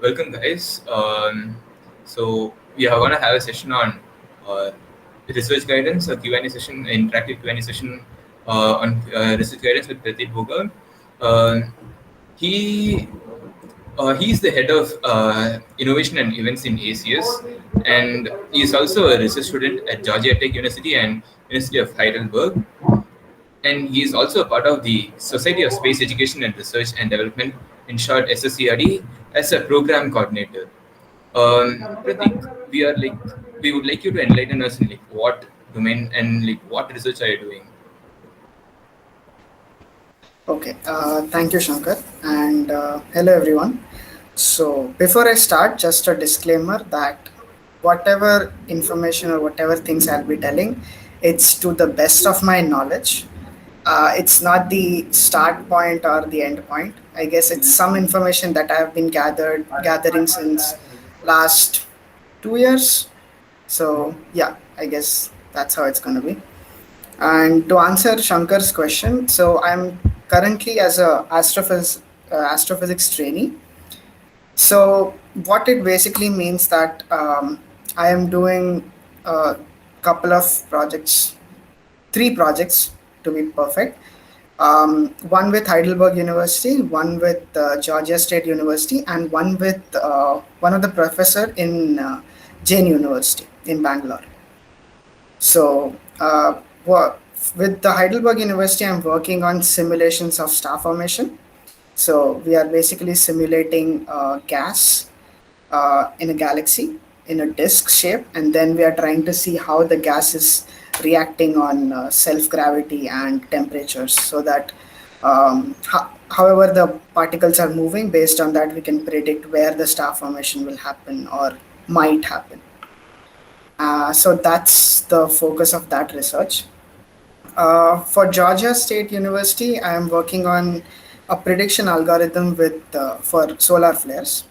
Welcome, guys. So we are going to have a session on uh, research guidance, a Q&A session, interactive Q&A session on research guidance with Prateek Boga. Uh, he he's the head of innovation and events in ACS, and he's also a research student at Georgia Tech University and University of Heidelberg. And he is also a part of the Society of Space Education and Research and Development, in short SSCRD, as a program coordinator. Pratik, we would like you to enlighten us in like what domain and like what research are you doing? Okay, thank you, Shankar, and hello, everyone. So, before I start, just a disclaimer that whatever information or whatever things I'll be telling, it's to the best of my knowledge. It's not the start point or the end point. I guess it's some information that I have been gathering since last 2 years. So, yeah, I guess that's how it's going to be. And to answer Shankar's question, so I'm currently as a astrophysics trainee. So what it basically means that I am doing a couple of projects, 3 projects to be perfect. One with Heidelberg University, one with Georgia State University, and one with one of the professor in Jain University in Bangalore. So, with the Heidelberg University, I'm working on simulations of star formation. So, we are basically simulating gas in a galaxy in a disk shape, and then we are trying to see how the gas is reacting on self gravity and temperatures, so that however the particles are moving, based on that, we can predict where the star formation will happen or might happen. So that's the focus of that research. For Georgia State University, I am working on a prediction algorithm with for solar flares.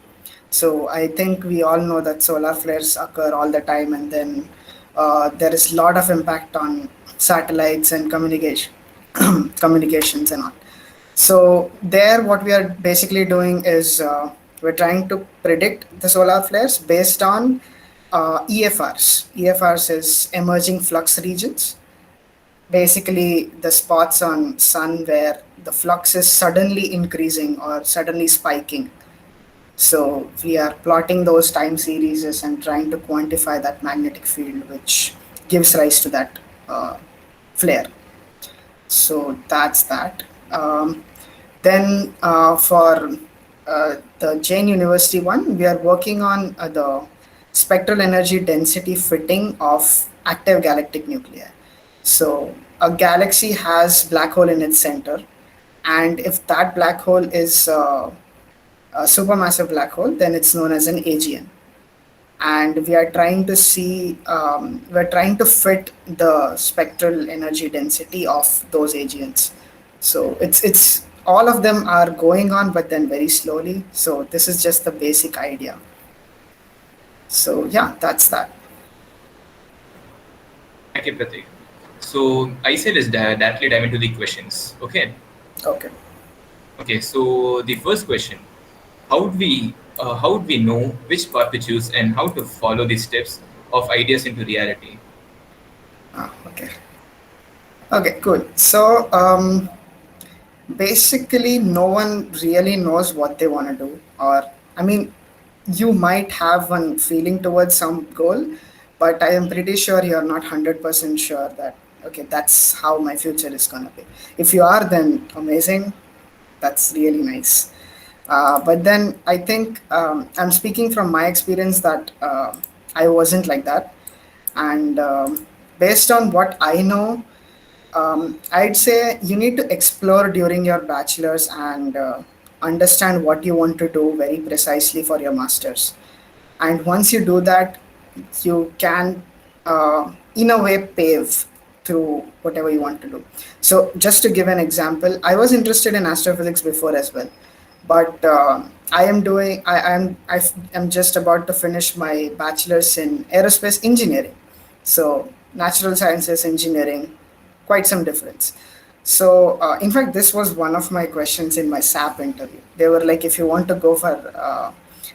So I think we all know that solar flares occur all the time, and then there is a lot of impact on satellites and communications and all. So there, what we are basically doing is we're trying to predict the solar flares based on EFRs. EFRs is emerging flux regions. Basically, the spots on sun where the flux is suddenly increasing or suddenly spiking. So we are plotting those time series and trying to quantify that magnetic field, which gives rise to that flare. So that's that. Then for the Jain University one, we are working on the spectral energy density fitting of active galactic nuclei. So a galaxy has black hole in its center, and if that black hole is a supermassive black hole, then it's known as an AGN. And we are trying to we're trying to fit the spectral energy density of those AGNs. So it's all of them are going on, but then very slowly. So this is just the basic idea. So yeah, that's that. Thank you, Pratik. So I said is directly dive into the questions. Okay. Okay. Okay. So the first question: how would we know which path to choose and how to follow the steps of ideas into reality? Okay. Okay, cool. So basically, no one really knows what they want to do. Or, I mean, you might have one feeling towards some goal, but I am pretty sure you're not 100% sure that, okay, that's how my future is going to be. If you are, then amazing. That's really nice. But then I think I'm speaking from my experience that I wasn't like that. And based on what I know, I'd say you need to explore during your bachelor's and understand what you want to do very precisely for your master's. And once you do that, you can, in a way, pave through whatever you want to do. So, just to give an example, I was interested in astrophysics before as well, but I'm just about to finish my bachelor's in aerospace engineering. So, natural sciences engineering, quite some difference. So, in fact, this was one of my questions in my SAP interview. They were like, if you want to go for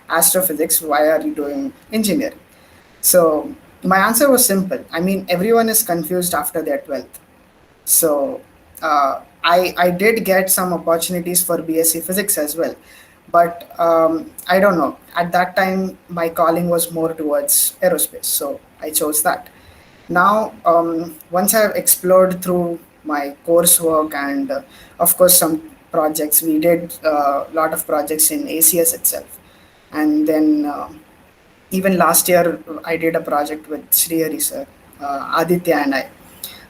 astrophysics, why are you doing engineering? So my answer was simple. I mean, everyone is confused after their 12th. So I did get some opportunities for BSc physics as well, but I don't know. At that time, my calling was more towards aerospace, so I chose that. Now, once I've explored through my coursework and of course some projects, we did a lot of projects in ACS itself, and then even last year I did a project with Srihari sir, Aditya and I.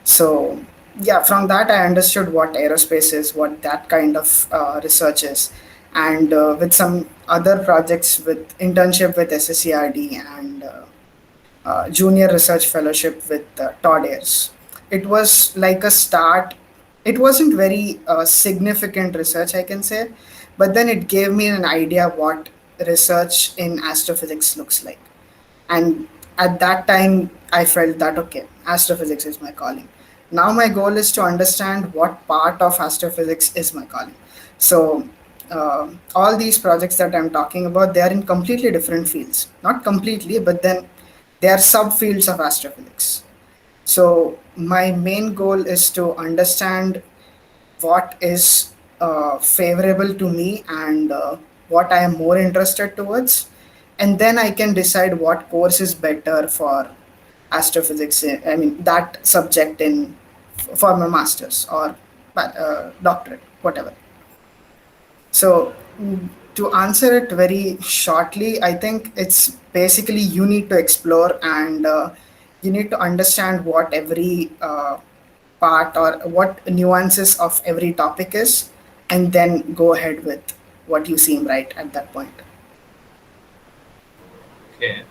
So yeah, from that I understood what aerospace is, what that kind of research is, and with some other projects with internship with SSCRD and junior research fellowship with Todd Ayers. It was like a start. It wasn't very significant research, I can say, but then it gave me an idea what research in astrophysics looks like. And at that time, I felt that okay, astrophysics is my calling. Now my goal is to understand what part of astrophysics is my calling. So all these projects that I'm talking about, they are in completely different fields. Not completely, but then they are subfields of astrophysics. So my main goal is to understand what is favorable to me and what I am more interested towards, and then I can decide what course is better for astrophysics. I mean that subject in for my masters or doctorate, whatever. So, to answer it very shortly, I think it's basically you need to explore and you need to understand what every part or what nuances of every topic is, and then go ahead with what you seem right at that point. Okay.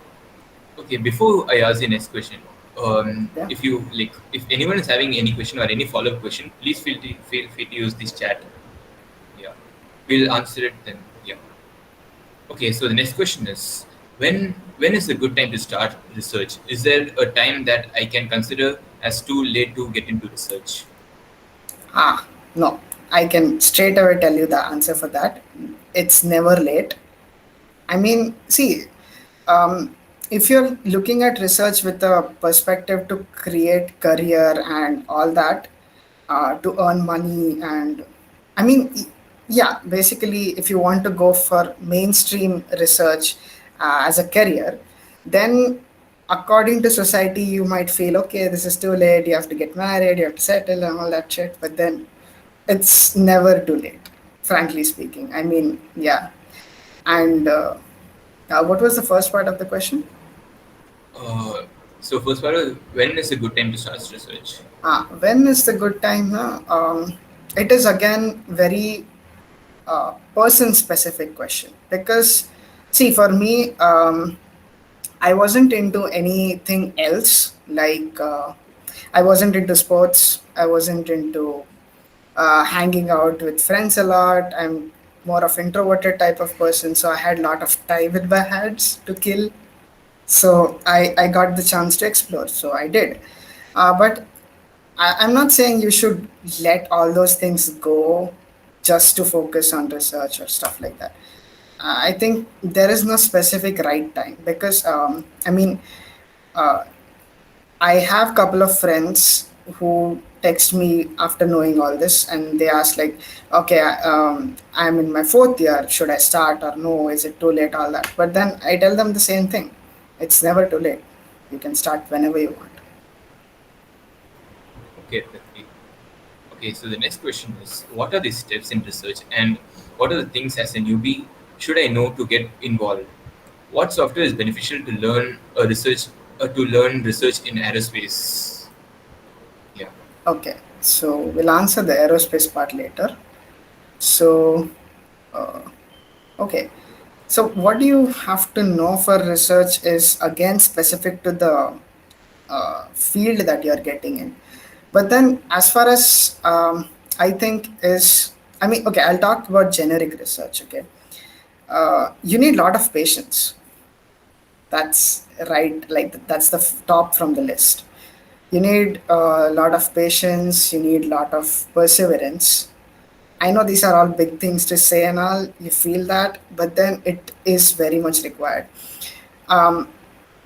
Okay. Before I ask the next question, Yeah. if you like, if anyone is having any question or any follow-up question, please feel free to use this chat. Yeah, we'll answer it then. Yeah. Okay. So the next question is, when is a good time to start research? Is there a time that I can consider as too late to get into research? No, I can straight away tell you the answer for that. It's never late. I mean, see, um, if you're looking at research with a perspective to create career and all that, to earn money, and I mean, yeah, basically, if you want to go for mainstream research as a career, then according to society, you might feel okay, this is too late. You have to get married, you have to settle, and all that shit. But then it's never too late, frankly speaking. I mean, yeah. And what was the first part of the question? Uh, so first of all, when is a good time to start research? When is the good time? Huh? It is again very person specific question because, see, for me, I wasn't into anything else. Like, I wasn't into sports. I wasn't into hanging out with friends a lot. I'm more of introverted type of person, so I had a lot of time with my hands to kill. So I got the chance to explore, so I did. But I'm not saying you should let all those things go just to focus on research or stuff like that. I think there is no specific right time because I mean, uh, I have couple of friends who text me after knowing all this, and they ask like, okay, I'm in my fourth year. Should I start or no? Is it too late? All that. But then I tell them the same thing. It's never too late. You can start whenever you want. Okay, Prateek. Okay, so the next question is, what are the steps in research and what are the things as a newbie should I know to get involved? What software is beneficial to learn research in aerospace? Yeah. Okay, so we'll answer the aerospace part later. So, uh, okay. So, what do you have to know for research is again specific to the field that you're getting in. But then, as far as I think is, I mean, okay, I'll talk about generic research. Okay, you need a lot of patience. That's right. Like that's the top from the list. You need a lot of patience. You need a lot of perseverance. I know these are all big things to say and all, you feel that, but then it is very much required. Um,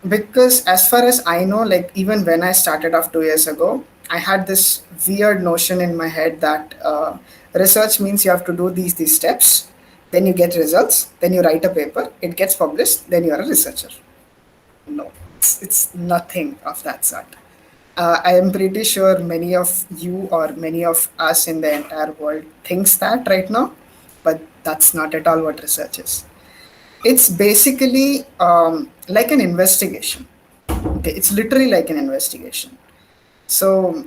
because as far as I know, like even when I started off 2 years ago, I had this weird notion in my head that research means you have to do these steps, then you get results, then you write a paper, it gets published, then you are a researcher. No, it's nothing of that sort. I am pretty sure many of you or many of us in the entire world thinks that right now, but that's not at all what research is. It's basically like an investigation. Okay, it's literally like an investigation. So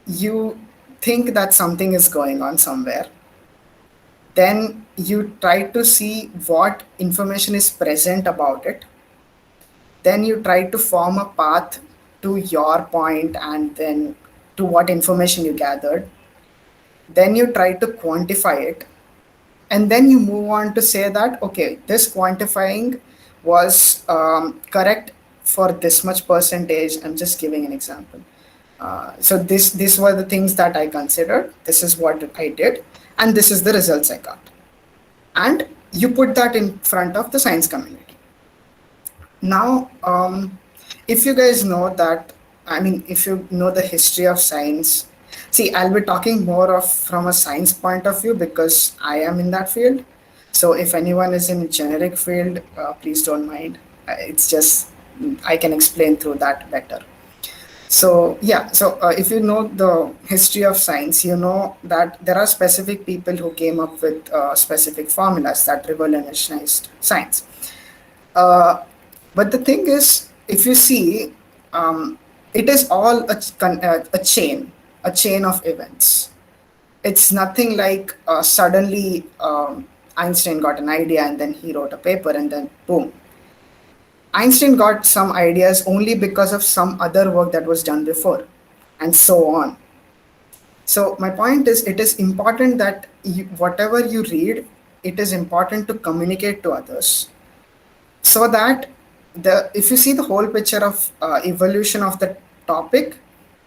you think that something is going on somewhere, then you try to see what information is present about it, then you try to form a path to your point and then to what information you gathered, then you try to quantify it, and then you move on to say that okay, this quantifying was correct for this much percentage. I'm just giving an example. So these were the things that I considered, this is what I did, and this is the results I got, and you put that in front of the science community. Now, if you guys know that, I mean, if you know the history of science, see, I'll be talking more of from a science point of view because I am in that field. So if anyone is in generic field, please don't mind. It's just I can explain through that better. So yeah, so if you know the history of science, you know that there are specific people who came up with specific formulas that revolutionized science. Uh, but the thing is, if you see, it is all a chain of events. It's nothing like suddenly Einstein got an idea and then he wrote a paper and then boom. Einstein got some ideas only because of some other work that was done before, and so on. So my point is, it is important that whatever you read, it is important to communicate to others so that the if you see the whole picture of evolution of the topic,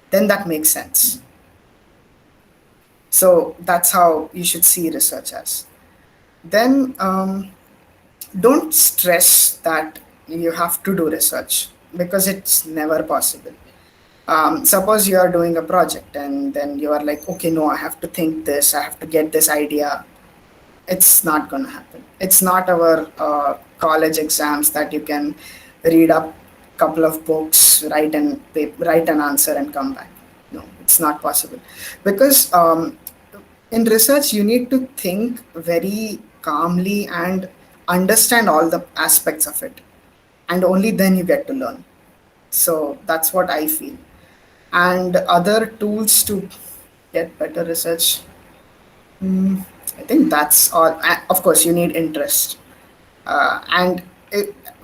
then that makes sense. So that's how you should see research as. Then don't stress that you have to do research because it's never possible. Suppose you are doing a project and then you are like, okay, no, I have to think this, I have to get this idea. It's not going to happen. It's not our college exams that you can read up a couple of books, write an answer and come back. No, it's not possible because in research you need to think very calmly and understand all the aspects of it, and only then you get to learn. So that's what I feel. And other tools to get better research, I think that's all. Of course, you need interest, and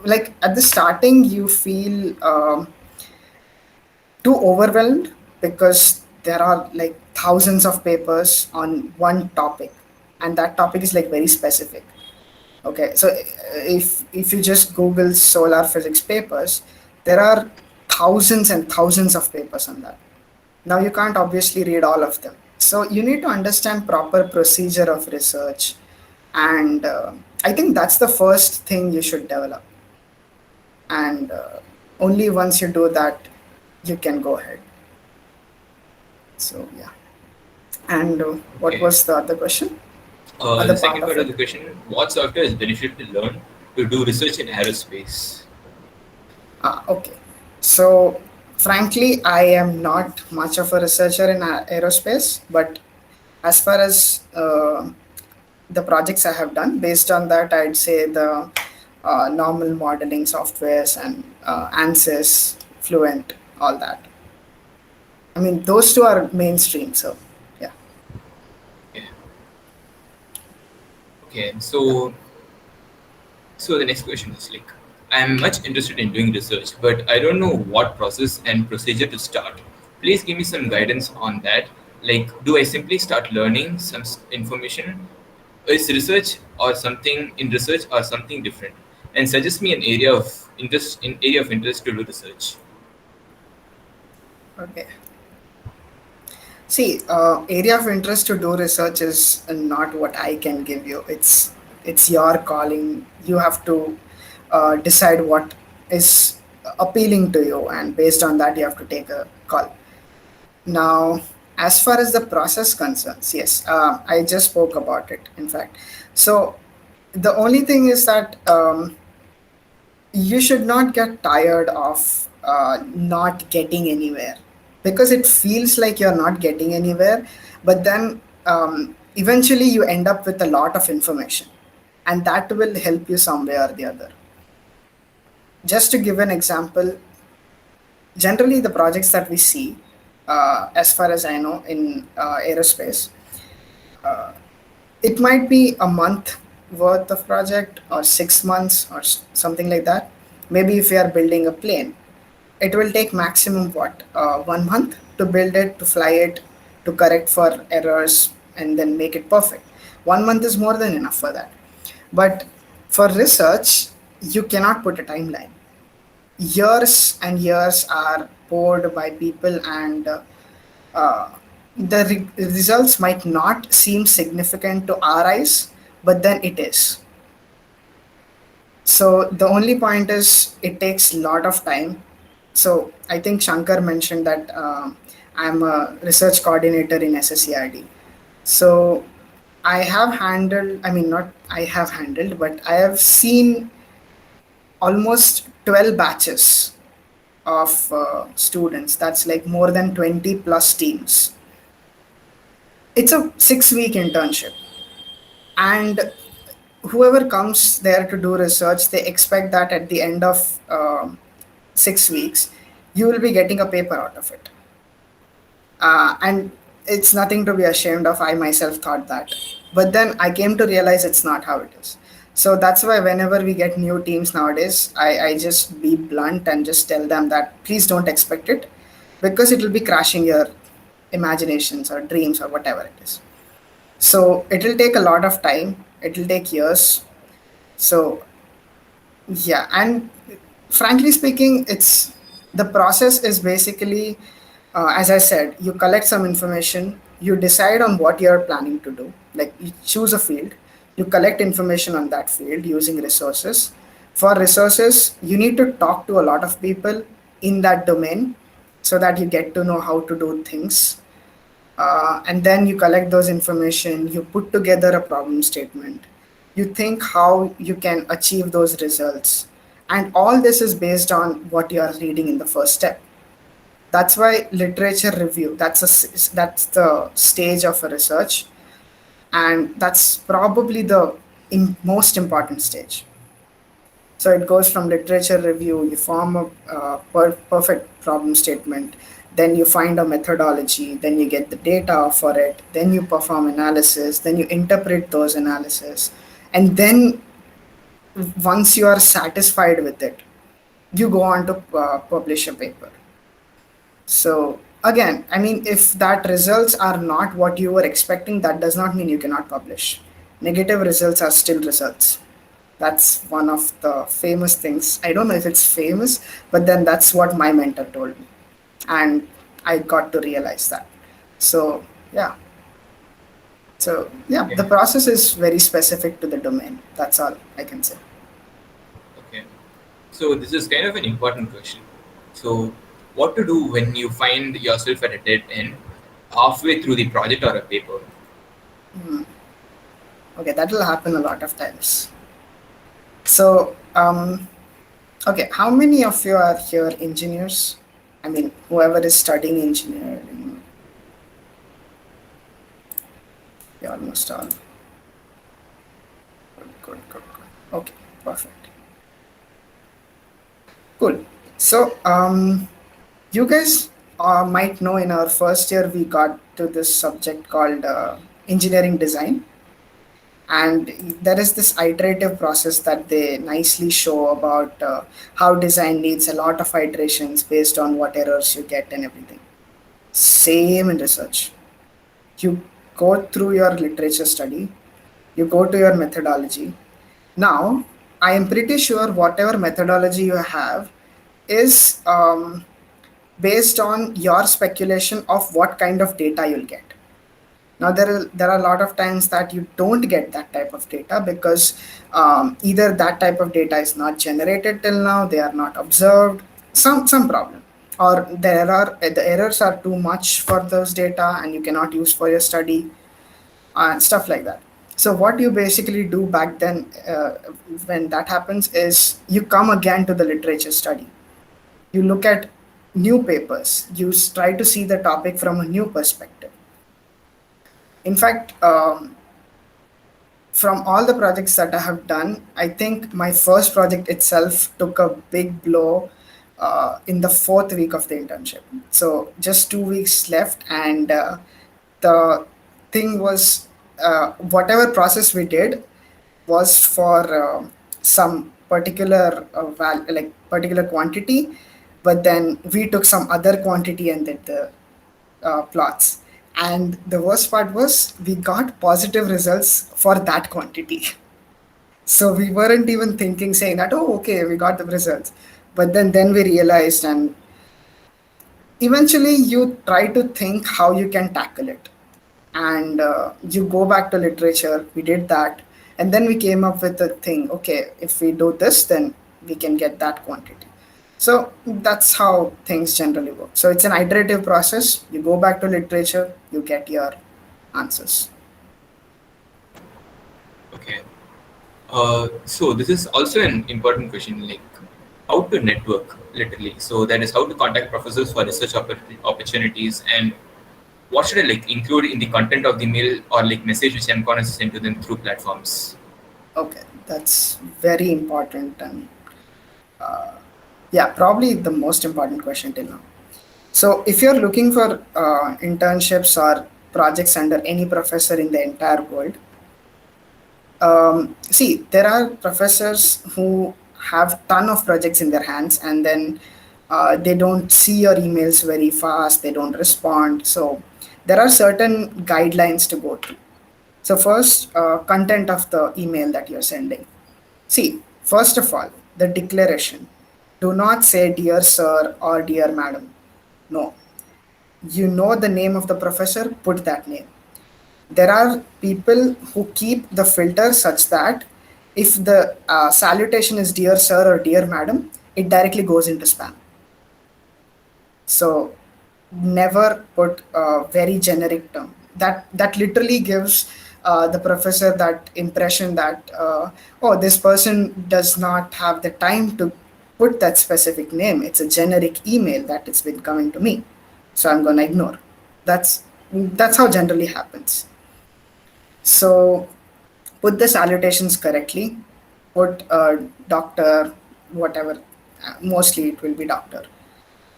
like at the starting, you feel too overwhelmed because there are like thousands of papers on one topic, and that topic is like very specific. Okay, so if you just Google solar physics papers, there are thousands and thousands of papers on that. Now you can't obviously read all of them. So you need to understand proper procedure of research, and I think that's the first thing you should develop. And only once you do that, you can go ahead. So yeah. And what Okay. was the other question? The Other part second of part of it? the question: what software is beneficial to learn to do research in aerospace? Okay. So, frankly, I am not much of a researcher in aerospace, but as far as the projects I have done, based on that, I'd say the normal modeling softwares and ANSYS, Fluent, all that. I mean, those two are mainstream. So, yeah. Okay. Okay. So the next question is like, I am much interested in doing research, but I don't know what process and procedure to start. Please give me some guidance on that. Like, do I simply start learning some information? Is research or something different? And suggest me an area of interest to do research. Okay. See, area of interest to do research is not what I can give you. It's your calling. You have to decide what is appealing to you, and based on that, you have to take a call. Now, as far as the process concerns, yes, I just spoke about it. In fact, so the only thing is that you should not get tired of not getting anywhere, because it feels like you're not getting anywhere, but then eventually you end up with a lot of information, and that will help you some way or the other. Just to give an example, generally the projects that we see, as far as I know, in aerospace, uh, it might be a month worth of project or 6 months or something like that. Maybe if we are building a plane, it will take maximum what, 1 month to build it, to fly it, to correct for errors, and then make it perfect. 1 month is more than enough for that. But for research, you cannot put a timeline. Years and years are poured by people, and uh, the results might not seem significant to our eyes, but then it is. So the only point is it takes a lot of time. So I think Shankar mentioned that I'm a research coordinator in SSCRD. So I have handled, I mean, not I have handled, but I have seen almost 12 batches of students. That's like more than 20 plus teams. It's a 6 week internship. And whoever comes there to do research, they expect that at the end of 6 weeks, you will be getting a paper out of it. And it's nothing to be ashamed of. I myself thought that. But then I came to realize it's not how it is. So that's why whenever we get new teams nowadays, I just be blunt and just tell them that please don't expect it, because it will be crashing your imaginations or dreams or whatever it is. So it will take a lot of time, it will take years. So yeah, and frankly speaking, it's the process is basically, as I said, you collect some information, you decide on what you're planning to do. Like you choose a field, you collect information on that field using resources. For resources, you need to talk to a lot of people in that domain so that you get to know how to do things. And then you collect those information, you put together a problem statement, you think how you can achieve those results, and all this is based on what you are reading in the first step. That's why literature review, that's the stage of a research, and that's probably the most important stage. So it goes from literature review, you form a perfect problem statement, then you find a methodology, then you get the data for it, then you perform analysis, then you interpret those analysis, and then once you are satisfied with it, you go on to publish a paper. So again, I mean, if that results are not what you were expecting, that does not mean you cannot publish. Negative results are still results. That's one of the famous things. I don't know if it's famous, but then that's what my mentor told me. And I got to realize that. So, yeah. So, yeah, Okay. the process is very specific to the domain. That's all I can say. Okay. So this is kind of an important question. So, what to do when you find yourself at a dead end halfway through the project or a paper? Hmm. Okay, that will happen a lot of times. So, okay, how many of you are here engineers? I mean, whoever is studying engineering, you almost all. Good. Okay, perfect. Cool. So, you guys might know in our first year we got to this subject called engineering design, and there is this iterative process that they nicely show about how design needs a lot of iterations based on what errors you get and everything. Same in research. You go through your literature study, you go to your methodology. Now, I am pretty sure whatever methodology you have is based on your speculation of what kind of data you'll get. Now there are a lot of times that you don't get that type of data because either that type of data is not generated till now, they are not observed, some problem, or the errors are too much for those data and you cannot use for your study and stuff like that. So what you basically do back then when that happens is you come again to the literature study. You look at new papers. You try to see the topic from a new perspective. In fact, from all the projects that I have done, I think my first project itself took a big blow in the fourth week of the internship. So just 2 weeks left, and the thing was whatever process we did was for some particular like particular quantity, but then we took some other quantity and did the plots. And the worst part was we got positive results for that quantity. So we weren't even thinking, saying that, oh, okay, we got the results. But then we realized, and eventually you try to think how you can tackle it. And you go back to literature. We did that. And then we came up with the thing, okay, if we do this, then we can get that quantity. So that's how things generally work. So it's an iterative process. You go back to literature, you get your answers. Okay. So this is also an important question, like how to network, literally. So that is how to contact professors for research opportunities, and what should I like include in the content of the mail or like message which I'm going to send to them through platforms. Okay, that's very important, and yeah, probably the most important question till now. So if you're looking for internships or projects under any professor in the entire world, see, there are professors who have ton of projects in their hands, and then they don't see your emails very fast, they don't respond. So there are certain guidelines to go through. So first, content of the email that you're sending. See, first of all, the declaration. Do not say dear sir or dear madam. No. You know the name of the professor, put that name. There are people who keep the filter such that if the salutation is dear sir or dear madam, it directly goes into spam. So never put a very generic term. That literally gives the professor that impression that oh, this person does not have the time to put that specific name. It's a generic email that it's been coming to me, so I'm gonna ignore. That's how generally happens. So put the salutations correctly. Put doctor, whatever. Mostly it will be doctor.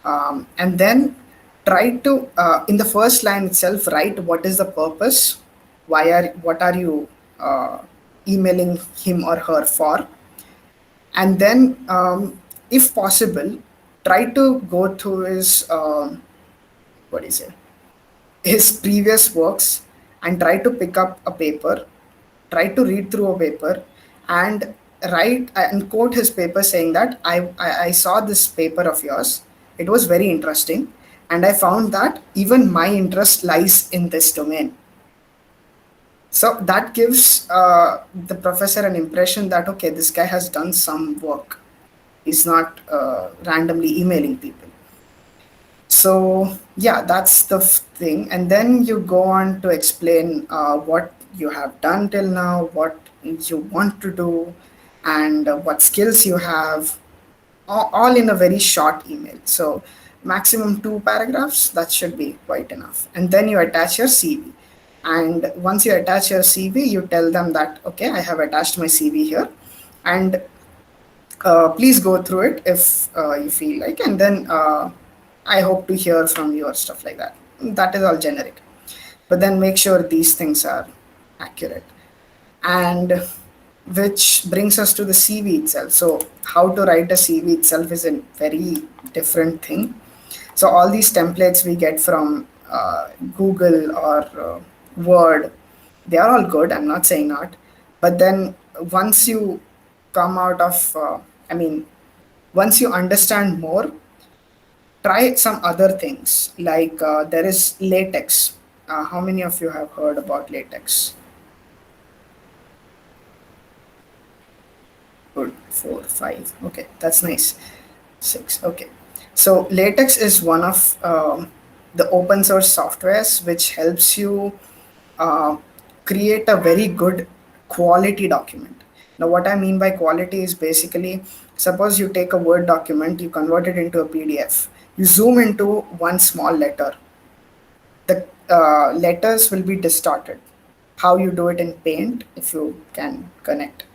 And then try to in the first line itself write what is the purpose, what are you emailing him or her for, and then if possible try to go through his what is it his previous works and try to pick up a paper, try to read through a paper, and write and quote his paper saying that I saw this paper of yours. It was very interesting, and I found that even my interest lies in this domain. So that gives the professor an impression that, okay, this guy has done some work. He's not randomly emailing people. So yeah, that's the thing. And then you go on to explain what you have done till now, what you want to do, and what skills you have, all in a very short email. So maximum 2 paragraphs, that should be quite enough. And then you attach your CV. And once you attach your CV, you tell them that, okay, I have attached my CV here, and please go through it if you feel like, and then I hope to hear from you or stuff like that. That is all generic. But then make sure these things are accurate. And which brings us to the CV itself. So how to write a CV itself is a very different thing. So all these templates we get from Google or Word, they are all good. I'm not saying not. But then once you come out of, once you understand more, try some other things like there is latex. How many of you have heard about latex? Good, 4, 5. Okay, that's nice. 6. Okay, so latex is one of the open source softwares which helps you uh, create a very good quality document. Now, what I mean by quality is basically, suppose you take a Word document, you convert it into a PDF, you zoom into one small letter, the letters will be distorted. How you do it in Paint, if you can connect.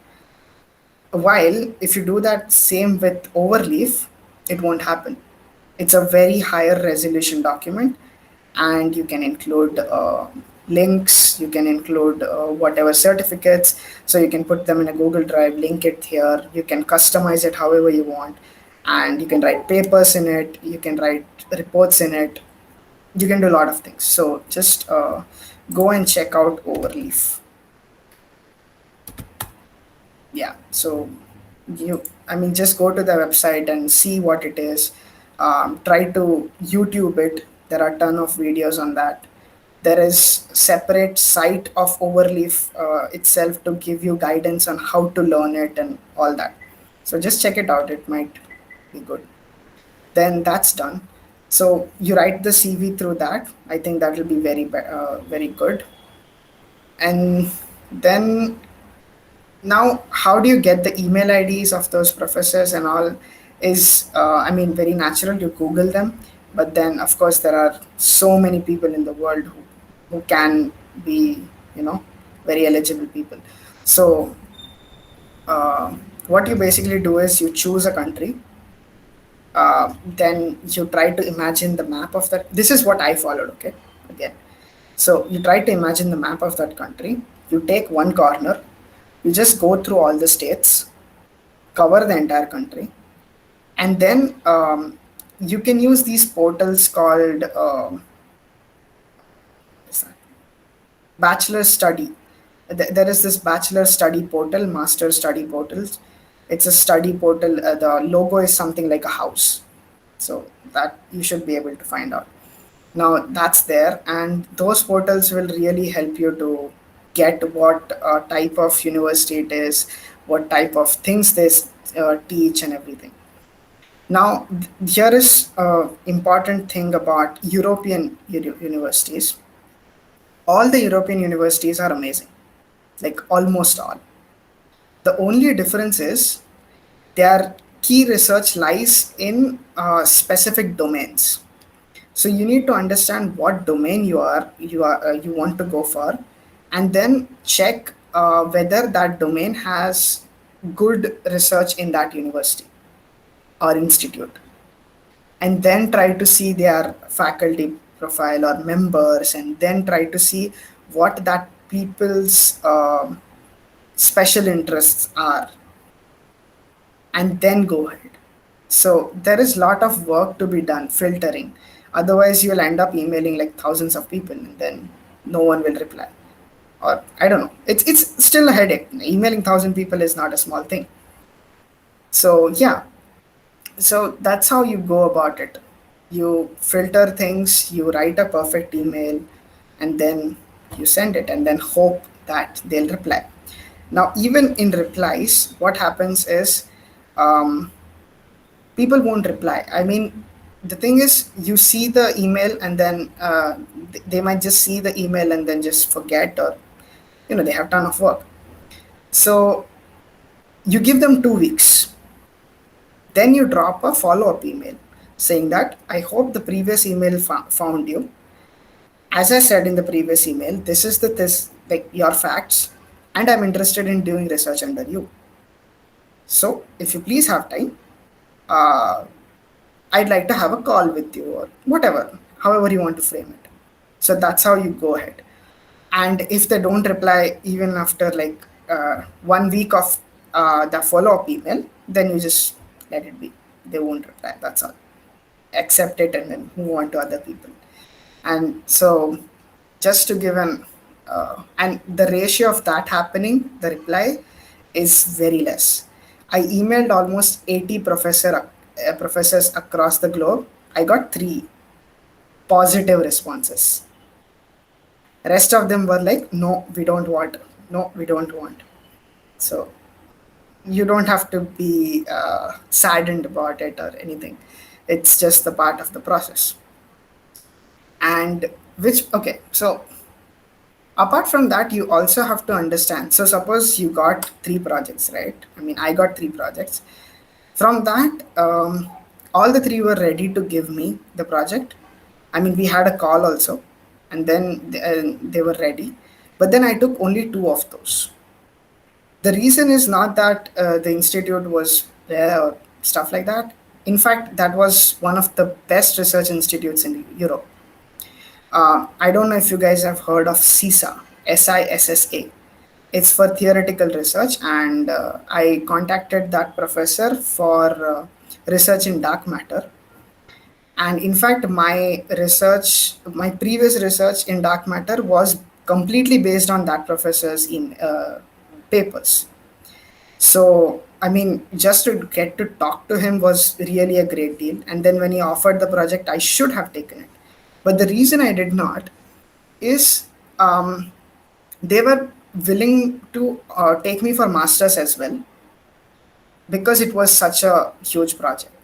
While if you do that same with Overleaf, it won't happen. It's a very higher resolution document, and you can include links, you can include whatever certificates, so you can put them in a Google Drive, link it here, you can customize it however you want, and you can write papers in it, you can write reports in it, you can do a lot of things. So just go and check out Overleaf. Yeah, so you, I mean, just go to the website and see what it is. Try to YouTube it. There are a ton of videos on that. There is separate site of Overleaf itself to give you guidance on how to learn it and all that. So just check it out. It might be good. Then that's done. So you write the CV through that. I think that will be very good. And then now, how do you get the email IDs of those professors and all? Is I mean, very natural. You Google them, but then of course there are so many people in the world who can be, you know, very eligible people. So uh, what you basically do is you choose a country, then you try to imagine the map of that. This is what I followed. Okay, again. So you try to imagine the map of that country. You take one corner, you just go through all the states, cover the entire country, and then you can use these portals called bachelor study. There is this bachelor study portal, master study portals. It's a study portal. The logo is something like a house, so that you should be able to find out. Now that's there, and those portals will really help you to get what type of university it is, what type of things they teach, and everything. Now, here is an important thing about European universities. All the European universities are amazing, like almost all. The only difference is their key research lies in specific domains. So you need to understand what domain you want to go for, and then check whether that domain has good research in that university or institute, and then try to see their faculty profile or members, and then try to see what that people's special interests are, and then go ahead. So there is a lot of work to be done filtering. Otherwise, you'll end up emailing like thousands of people, and then no one will reply. Or I don't know. It's still a headache. Emailing 1,000 people is not a small thing. So yeah, so that's how you go about it. You filter things, you write a perfect email, and then you send it, and then hope that they'll reply. Now, even in replies, what happens is um, people won't reply. I mean, the thing is, you see the email, and then they might just see the email and then just forget, or they have ton of work. So you give them 2 weeks. Then you drop a follow-up email saying that I hope the previous email found you. As I said in the previous email, this is this like your facts, and I'm interested in doing research under you. So if you please have time, uh, I'd like to have a call with you, or whatever, however you want to frame it. So that's how you go ahead. And if they don't reply even after like 1 week of the follow-up email, then you just let it be. They won't reply. That's all. Accept it and then move on to other people. And so just to give and the ratio of that happening, the reply is very less. I emailed almost 80 professors across the globe, I got three positive responses. Rest of them were like, no, we don't want. No, we don't want. So you don't have to be saddened about it or anything. It's just the part of the process. And which, okay, so apart from that, you also have to understand. So suppose you got three projects, right? I mean, I got three projects. From that, all the three were ready to give me the project. I mean, we had a call also, and then they were ready. But then I took only two of those. The reason is not that the institute was there or stuff like that. In fact, that was one of the best research institutes in Europe. I don't know if you guys have heard of CISA, SISSA. It's for theoretical research, and I contacted that professor for research in dark matter. And in fact, my previous research in dark matter was completely based on that professor's in papers. So, I mean, just to get to talk to him was really a great deal. And then when he offered the project, I should have taken it. But the reason I did not is um, they were willing to take me for masters as well because it was such a huge project.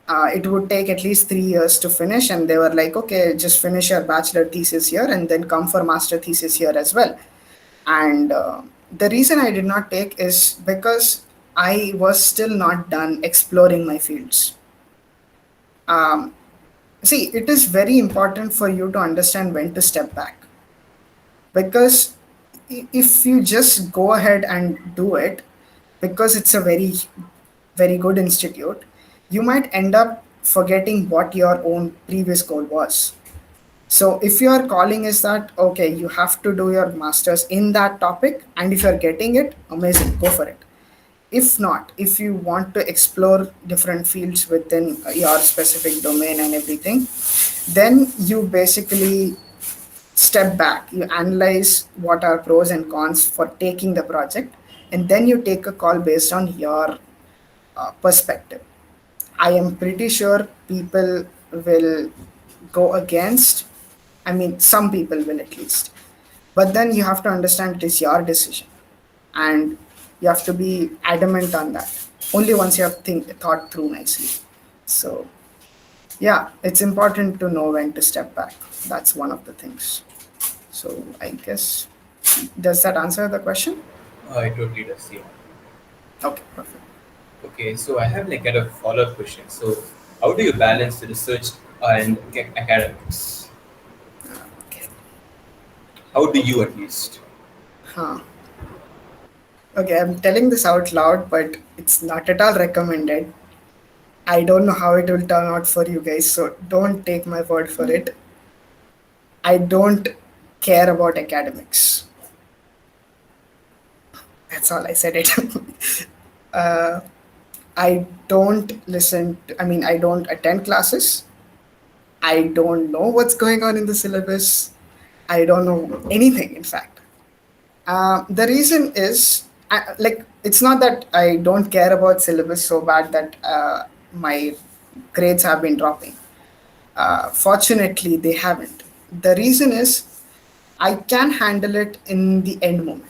It would take at least 3 years to finish, and they were like, okay, just finish your bachelor thesis here and then come for master thesis here as well. And the reason I did not take is because I was still not done exploring my fields. Um, See, it is very important for you to understand when to step back, because if you just go ahead and do it because it's a very very good institute, you might end up forgetting what your own previous goal was. So if your calling is that okay, you have to do your masters in that topic, and if you're getting it, amazing, go for it. If not, if you want to explore different fields within your specific domain and everything, then you basically step back, you analyze what are pros and cons for taking the project, and then you take a call based on your perspective. I am pretty sure people will go against, I mean, some people will at least. But then you have to understand it is your decision, and you have to be adamant on that. Only once you have thought through nicely. So, yeah, it's important to know when to step back. That's one of the things. So, I guess, does that answer the question? I totally does. Yeah. Okay, perfect. Okay, so I have like kind of follow-up question. So, how do you balance the research and academics? Okay. How do you at least? Huh. Okay, I'm telling this out loud, but it's not at all recommended. I don't know how it will turn out for you guys, so don't take my word for it. I don't care about academics. That's all I said it. uh, I don't I don't attend classes. I don't know what's going on in the syllabus. I don't know anything, in fact. The reason is, it's not that I don't care about syllabus so bad that my grades have been dropping. Fortunately, they haven't. The reason is I can handle it in the end moment.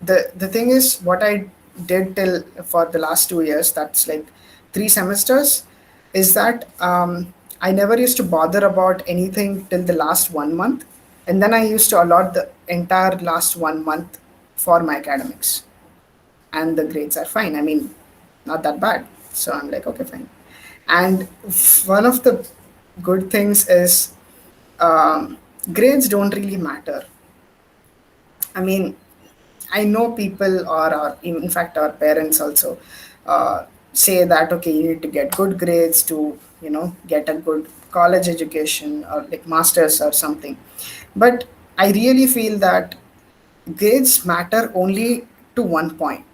The thing is, what I did till for the last 2 years, that's like 3 semesters, is that I never used to bother about anything till the last 1 month, and then I used to allot the entire last 1 month for my academics, and the grades are fine. I mean, not that bad. So I'm like, okay, fine. And one of the good things is grades don't really matter. I mean, I know people, or in fact, our parents also say that okay, you need to get good grades to get a good college education or like masters or something. But I really feel that grades matter only to one point.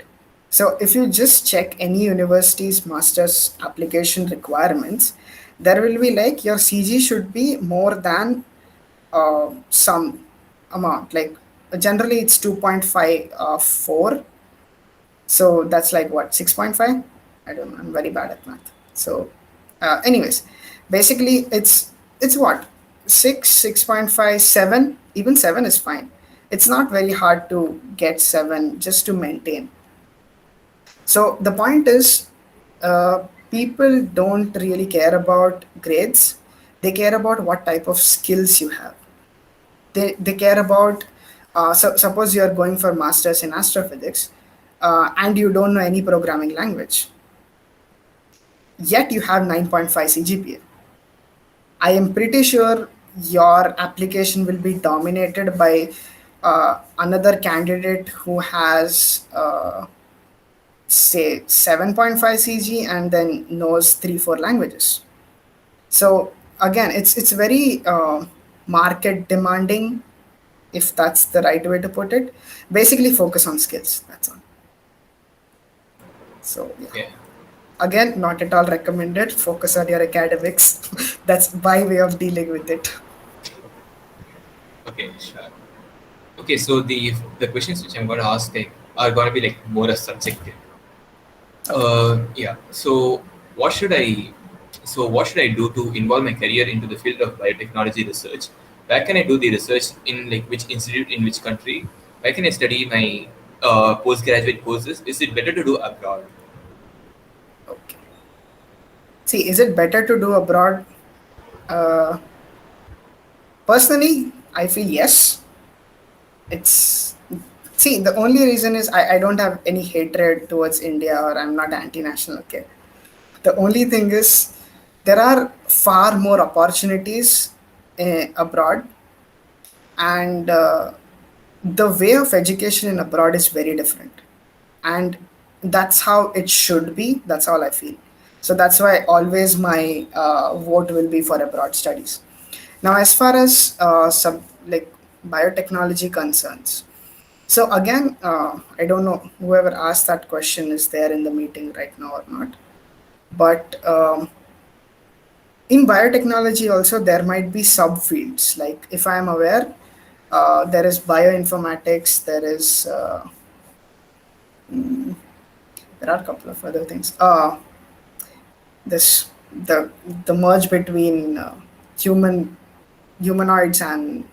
So if you just check any university's master's application requirements, there will be like your CG should be more than some amount. Like generally it's 2.5 4. So that's like what, 6.5? I don't know. I'm very bad at math. So anyways, Basically, it's what, 6, 6.5, 7. Even 7 is fine. It's not very hard to get 7 just to maintain. So the point is, people don't really care about grades. They care about what type of skills you have. They care about, so suppose you are going for masters in astrophysics, and you don't know any programming language, yet you have 9.5 CGPA. I am pretty sure your application will be dominated by another candidate who has, say, 7.5 CG and then knows 3 4 languages. So again, it's very market demanding, if that's the right way to put it. Basically, focus on skills. That's all. So yeah. Yeah. Again, not at all recommended. Focus on your academics. That's my way of dealing with it. Okay, sure. Okay, so the questions which I'm going to ask are going to be more a subjective. Okay. Yeah. What should I what should I do to involve my career into the field of biotechnology research? Where can I do the research, in which institute, in which country? Where can I study my postgraduate courses? Is it better to do abroad? Okay. See, is it better to do abroad? Uh, Personally, I feel yes. It's, see, the only reason is I don't have any hatred towards India, or I'm not anti-national. Okay. The only thing is there are far more opportunities abroad, and the way of education in abroad is very different, and that's how it should be. That's all I feel. So that's why always my vote will be for abroad studies. Now, as far as like biotechnology concerns, so again, I don't know whoever asked that question is there in the meeting right now or not, but in biotechnology also there might be subfields. Like, if I am aware, there is bioinformatics, there is there are a couple of other things. This the merge between humanoids and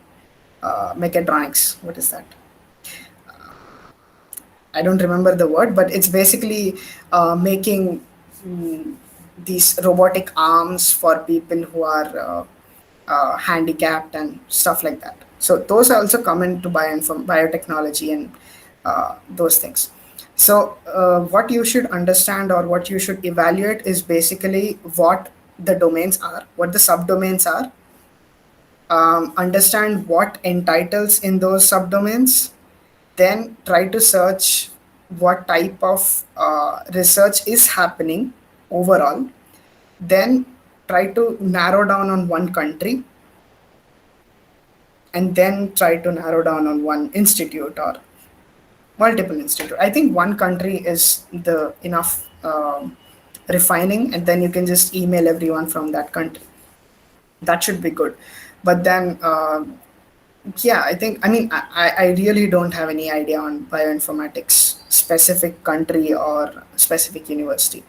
mechatronics. What is that? I don't remember the word, but it's basically making mm, these robotic arms for people who are handicapped and stuff like that. So those also come into biotechnology and those things. So what you should understand, or what you should evaluate, is basically what the domains are, what the subdomains are. Understand what entitles in those subdomains, then try to search what type of research is happening overall, then try to narrow down on one country, and then try to narrow down on one institute or multiple institute. I think one country is the enough refining, and then you can just email everyone from that country. That should be good. But then yeah, I think, I mean, I really don't have any idea on bioinformatics specific country or specific university.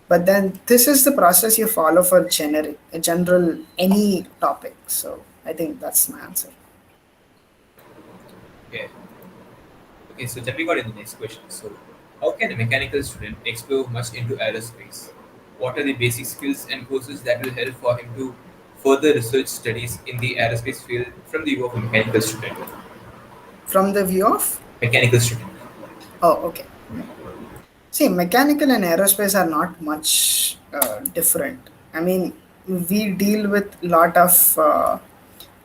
But then this is the process you follow for general any topic. So I think that's my answer. Okay. Okay, so jumping on in the next question. So, how can a mechanical student explore much into aerospace? What are the basic skills and courses that will help for him to further research studies in the aerospace field from the view of a mechanical student? From the view of, Mechanical student. oh, okay. See, mechanical and aerospace are not much different. I mean, we deal with a lot of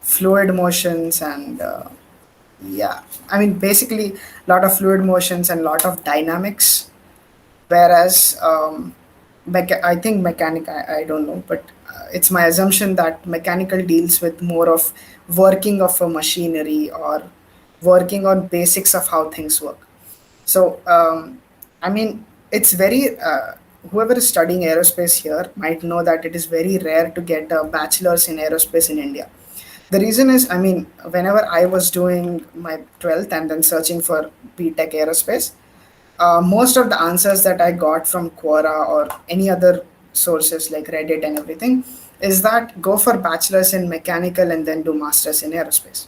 fluid motions and yeah, I mean, basically a lot of fluid motions and lot of dynamics. Whereas I think I don't know, but it's my assumption that mechanical deals with more of working of a machinery, or working on basics of how things work. So I mean, it's very whoever is studying aerospace here might know that it is very rare to get a bachelor's in aerospace in India. The reason is, I mean, whenever I was doing my 12th and then searching for BTech aerospace, most of the answers that I got from Quora or any other sources like Reddit and everything is that go for bachelor's in mechanical and then do master's in aerospace.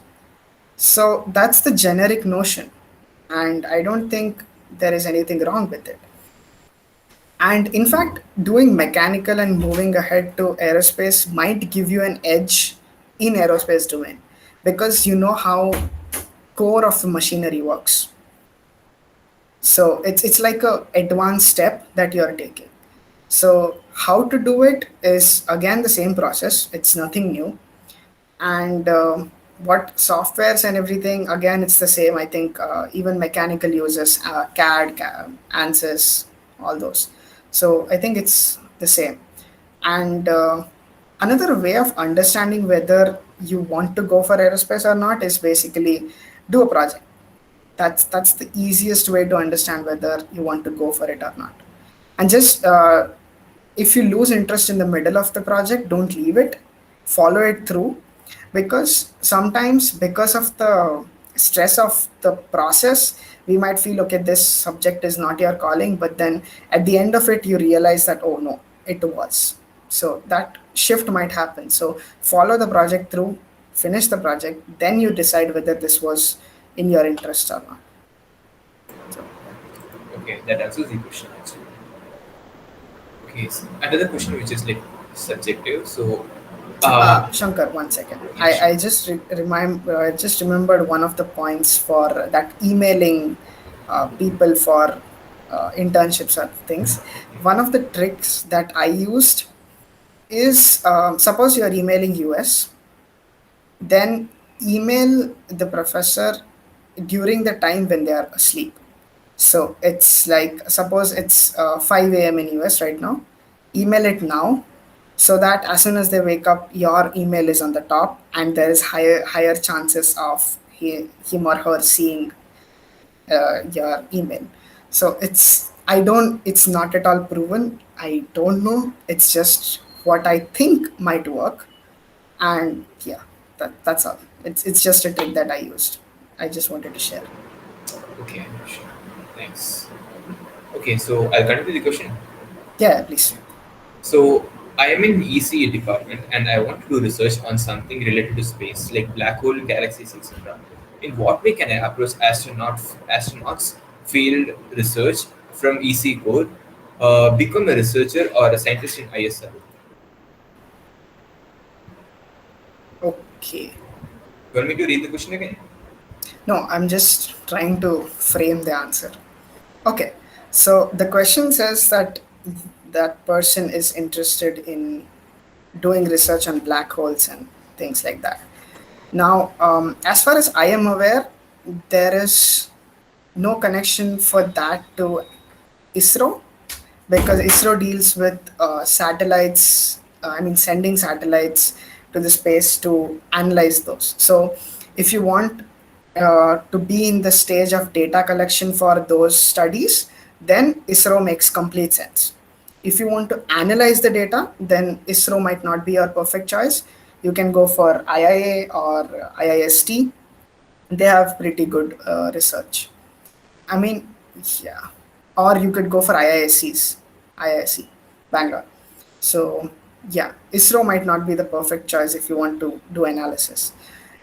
So that's the generic notion, and I don't think there is anything wrong with it. And in fact, doing mechanical and moving ahead to aerospace might give you an edge in aerospace domain because you know how core of the machinery works. So it's like a advanced step that you're taking. So how to do it is again the same process. It's nothing new. And what softwares and everything, again it's the same. I think even mechanical uses CAD, ANSYS, all those. So I think it's the same. And another way of understanding whether you want to go for aerospace or not is basically do a project. That's the easiest way to understand whether you want to go for it or not. And just if you lose interest in the middle of the project, don't leave it, follow it through, because sometimes because of the stress of the process we might feel okay, this subject is not your calling, but then at the end of it you realize that oh no, it was. So that shift might happen. So follow the project through, finish the project, then you decide whether this was in your interest or not. So Okay, that answers the question actually. Okay, so another question which is like subjective. So, Shankar, one second. yes, I just I just remembered one of the points for that emailing people for internships or things. One of the tricks that I used is suppose you are emailing US, then email the professor during the time when they are asleep. So it's like suppose it's 5 a.m. in US right now. Email it now, so that as soon as they wake up, your email is on the top, and there is higher chances of him or her seeing your email. So it's not at all proven. I don't know. It's just what I think might work, and yeah, that's all. It's just a trick that I used. I just wanted to share. okay, sure. Thanks. Okay, so I'll continue the question. Yeah, please. So I am in ECE department and I want to do research on something related to space, like black hole, galaxies, etc. In what way can I approach astronauts field research from ECE core, become a researcher or a scientist in ISR? Okay. You want me to read the question again? No, I'm just trying to frame the answer. Okay. So the question says that that person is interested in doing research on black holes and things like that. Now, as far as I am aware, there is no connection for that to ISRO, because ISRO deals with satellites, I mean, sending satellites to the space to analyze those. So, if you want to be in the stage of data collection for those studies, then ISRO makes complete sense. If you want to analyze the data, then ISRO might not be your perfect choice. You can go for IIA or IIST. They have pretty good research. I mean, yeah. Or you could go for IISC, Bangalore. So, yeah, ISRO might not be the perfect choice if you want to do analysis.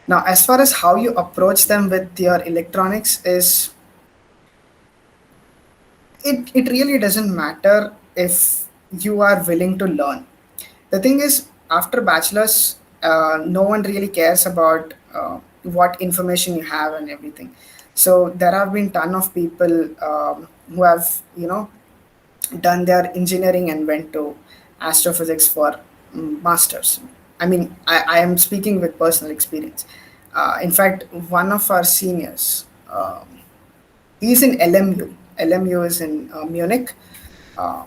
Now, as far as how you approach them with your electronics is, it really doesn't matter if you are willing to learn. The thing is, after bachelor's, no one really cares about what information you have and everything. So there have been ton of people who have done their engineering and went to astrophysics for masters. I mean, I am speaking with personal experience. In fact, one of our seniors, he's in LMU. LMU is in Munich, uh,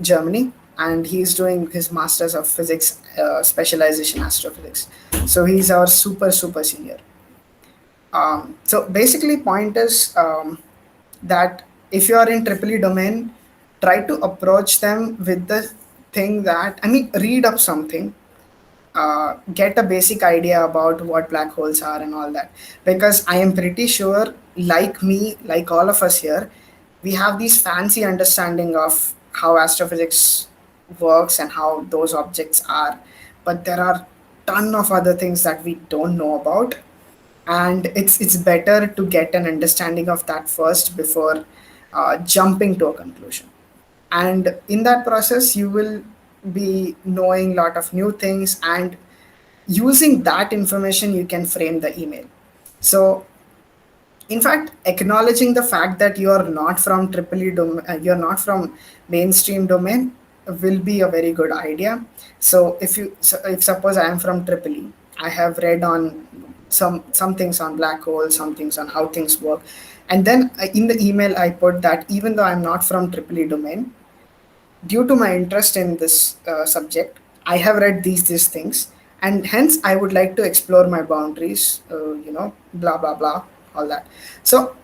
Germany, and he's doing his masters of physics, specialization astrophysics. So he's our super senior. So basically, point is that if you are in triple E domain, try to approach them with the thing that, I mean, read up something, get a basic idea about what black holes are and all that, because I am pretty sure, like me, like all of us here, we have these fancy understanding of how astrophysics works and how those objects are, but there are ton of other things that we don't know about, and it's better to get an understanding of that first before jumping to a conclusion. And in that process you will be knowing a lot of new things, and using that information you can frame the email. So in fact, acknowledging the fact that you are not from you're not from mainstream domain will be a very good idea. So if suppose I am from triple E, I have read on some things on black holes, some things on how things work, and then in the email I put that even though I'm not from triple E domain, due to my interest in this subject, I have read these things, and hence I would like to explore my boundaries. Blah blah blah, all that. So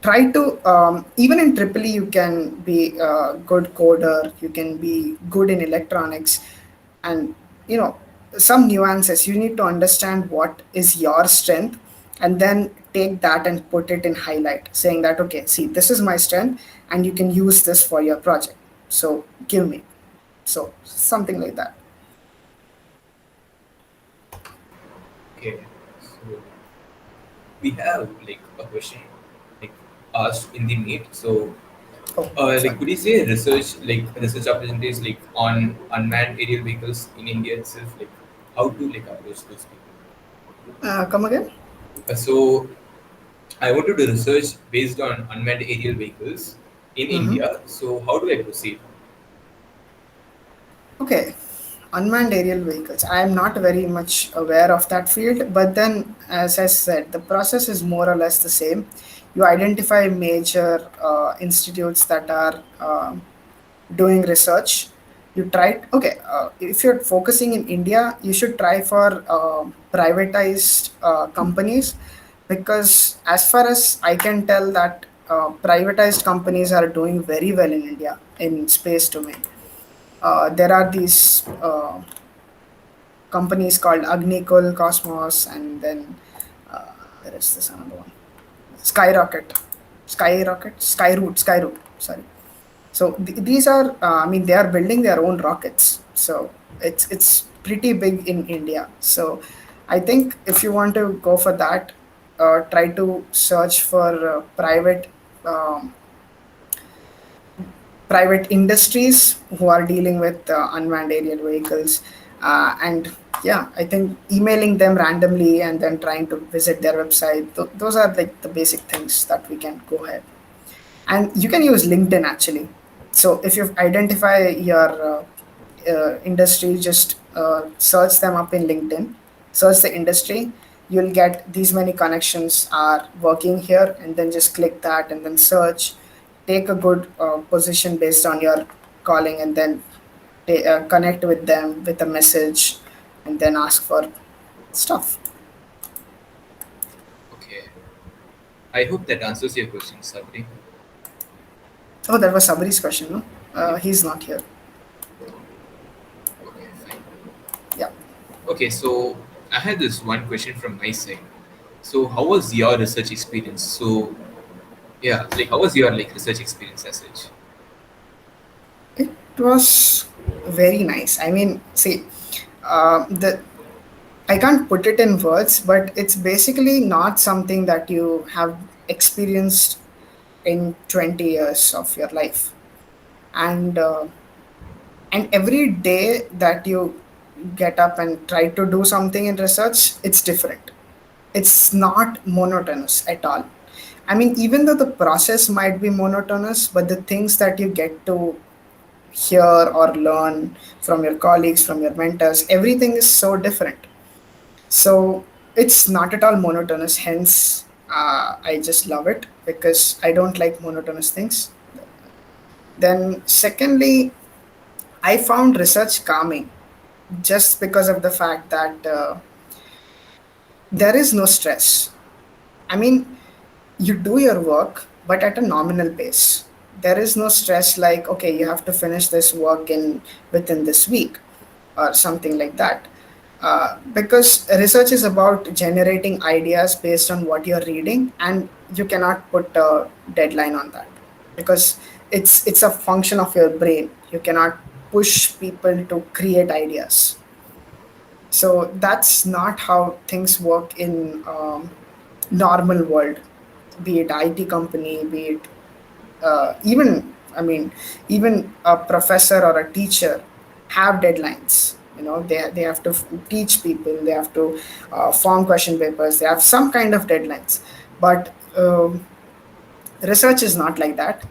try to even in triple E you can be a good coder, you can be good in electronics, and you know some nuances. You need to understand what is your strength, and then take that and put it in highlight, saying that okay, see, this is my strength, and you can use this for your project. So give me, so something like that. Okay, so we have like a question like asked in the meet. So, Oh, like, sorry. could you say research opportunities like on unmanned aerial vehicles in India itself? Like, how to like approach those people? Come again. So, I want to do research based on unmanned aerial vehicles in Mm-hmm. India. So, how do I proceed? Okay, unmanned aerial vehicles. I am not very much aware of that field, but then, as I said, the process is more or less the same. You identify major institutes that are doing research. You try, okay, if you're focusing in India, you should try for privatized companies, because, as far as I can tell, that privatized companies are doing very well in India in space domain. There are these companies called Agnikul, Cosmos, and then there is this another one, Skyroot. Sorry. So these are, I mean, they are building their own rockets. So it's pretty big in India. So I think if you want to go for that, try to search for um, private industries who are dealing with unmanned aerial vehicles. And yeah, I think emailing them randomly and then trying to visit their website, those are like the basic things that we can go ahead. And you can use LinkedIn actually. So if you identify your industry, just search them up in LinkedIn, search the industry, you'll get these many connections are working here, and then just click that and then search, take a good position based on your calling, and then connect with them with a message, and then ask for stuff. Okay, I hope that answers your question, Sabri. Oh, that was Sabri's question, no? Yeah. He's not here. Okay, fine. Yeah. Okay, so I had this one question from my side. So, how was your research experience? So, yeah, like how was your like research experience as such? It was very nice. I mean, see, the I can't put it in words, but it's basically not something that you have experienced in 20 years of your life. And every day that you get up and try to do something in research, it's different. It's not monotonous at all. I mean, even though the process might be monotonous, but the things that you get to hear or learn from your colleagues, from your mentors, everything is so different. So it's not at all monotonous. Hence, I just love it because I don't like monotonous things. Then, secondly, I found research calming just because of the fact that there is no stress. I mean, you do your work, but at a nominal pace. There is no stress like, okay, you have to finish this work in within this week or something like that. Because research is about generating ideas based on what you're reading, and you cannot put a deadline on that because it's a function of your brain. You cannot push people to create ideas. So that's not how things work in normal world, be it IT company, be it even, I mean, even a professor or a teacher have deadlines. They have to teach people, they have to form question papers, they have some kind of deadlines. But research is not like that.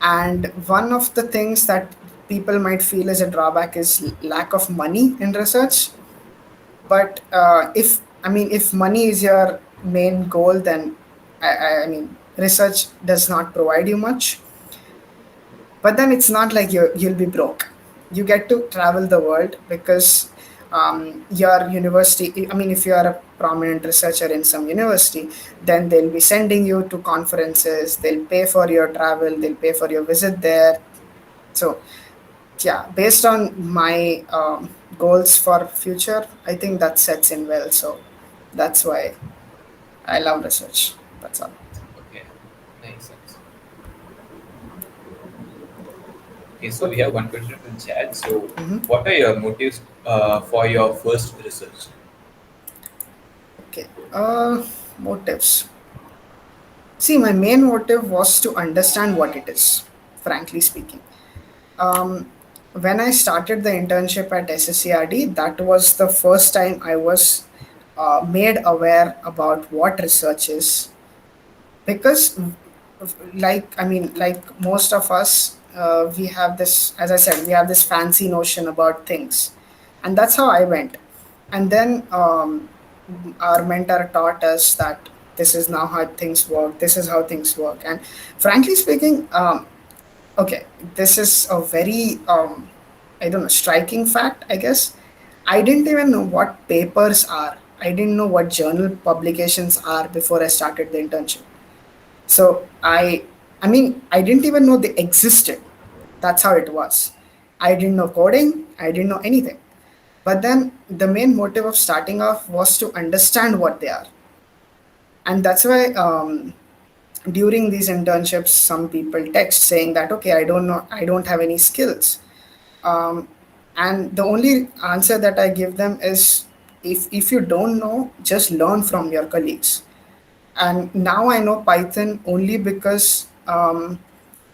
And one of the things that people might feel as a drawback is lack of money in research. But if money is your main goal, then I mean research does not provide you much. But then it's not like you'll be broke. You get to travel the world because your university, I mean, if you are a prominent researcher in some university, then they'll be sending you to conferences, they'll pay for your travel, they'll pay for your visit there. So yeah, based on my goals for future, I think that sets in well. So that's why I love research. That's all. Okay, nice, nice. Okay, so we have one question from chat. So, Mhm. what are your motives for your first research? Okay. Motives. See, my main motive was to understand what it is, frankly speaking. Um, when I started the internship at SSCRD, that was the first time I was made aware about what research is. Because, like most of us, we have this, as I said, we have this fancy notion about things. And that's how I went. And then our mentor taught us that this is now how things work, this is how things work. And frankly speaking, okay, this is a very, I don't know, striking fact, I guess. I didn't even know what papers are. I didn't know what journal publications are before I started the internship. So I didn't even know they existed. That's how it was. I didn't know coding. I didn't know anything. But then the main motive of starting off was to understand what they are. And that's why during these internships, some people text saying that, okay, I don't know, I don't have any skills. Um, and the only answer that I give them is, if you don't know, just learn from your colleagues. And now I know Python only because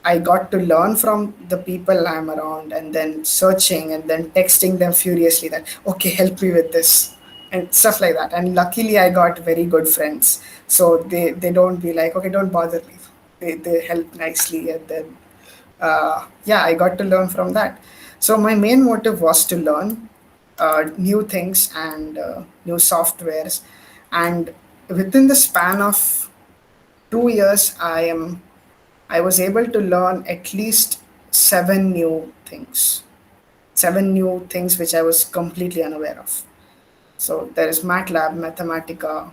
I got to learn from the people I'm around, and then searching and then texting them furiously that, okay, help me with this and stuff like that. And luckily I got very good friends, so they don't be like, okay, don't bother me. They help nicely. And then yeah, I got to learn from that. So my main motive was to learn new things and new softwares. And within the span of 2 years, I was able to learn at least seven new things. Seven new things which I was completely unaware of. So there is MATLAB, Mathematica.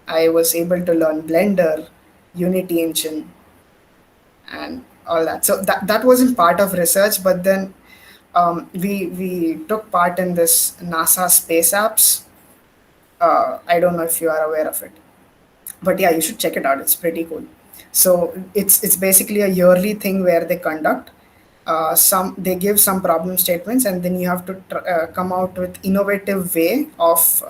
I was able to learn Blender, Unity Engine, and all that. So that wasn't part of research, but then we took part in this NASA space apps. I don't know if you are aware of it, but yeah, you should check it out. It's pretty cool. So it's basically a yearly thing where they conduct some, they give some problem statements, and then you have to come out with innovative way of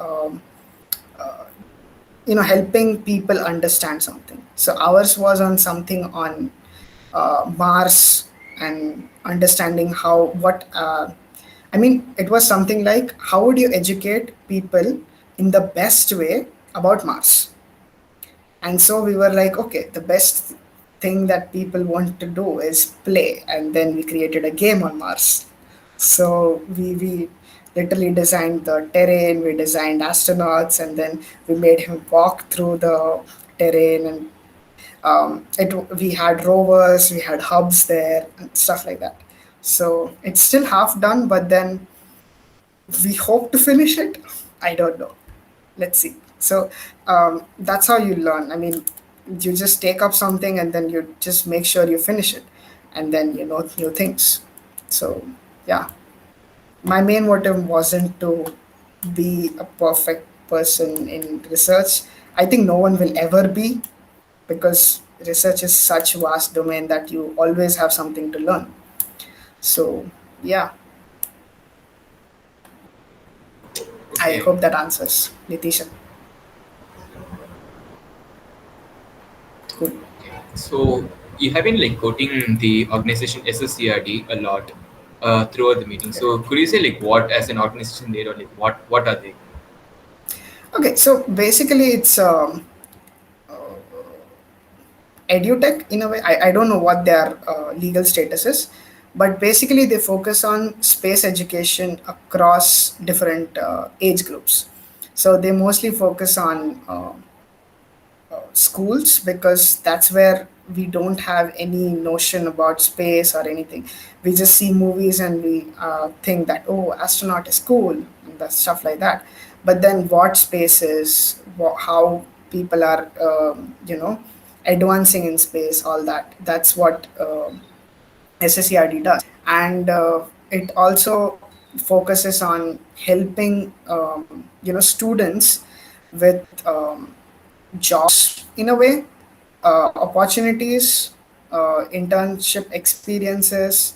helping people understand something. So ours was on something on Mars, and understanding how what I mean, it was something like, how would you educate people in the best way about Mars? And so we were like, okay, the best thing that people want to do is play. And then we created a game on Mars. So we literally designed the terrain, we designed astronauts, and then we made him walk through the terrain. And we had rovers, we had hubs there, and stuff like that. So it's still half done, but then we hope to finish it. I don't know. Let's see. So that's how you learn. I mean, you just take up something and then you just make sure you finish it, and then you know new things. So yeah, my main motive wasn't to be a perfect person in research. I think no one will ever be, because research is such vast domain that you always have something to learn. So yeah. I Okay. hope that answers, Nitisha. Cool. Okay. So you have been like quoting the organization SSCRD a lot throughout the meeting. Okay. So could you say like what as an organization they, or like what are they? Okay, so basically it's edutech in a way. I don't know what their legal status is, but basically they focus on space education across different age groups. So they mostly focus on schools because that's where we don't have any notion about space or anything. We just see movies and we think that, oh, astronaut is cool and that stuff like that. But then what space is, how people are, advancing in space, all that. That's what SSCRD does. And it also focuses on helping, students with jobs in a way, opportunities, internship experiences,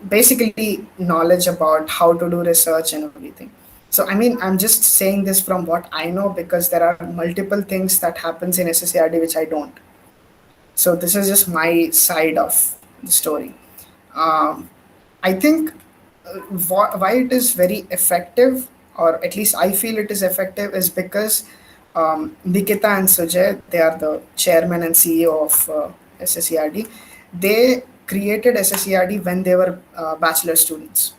basically knowledge about how to do research and everything. So I mean, I'm just saying this from what I know because there are multiple things that happens in SSCRD which I don't. So this is just my side of the story. Um, I think why it is very effective, or at least I feel it is effective, is because Nikita and Sujay, they are the chairman and CEO of SSCRD. They created SSCRD when they were bachelor students.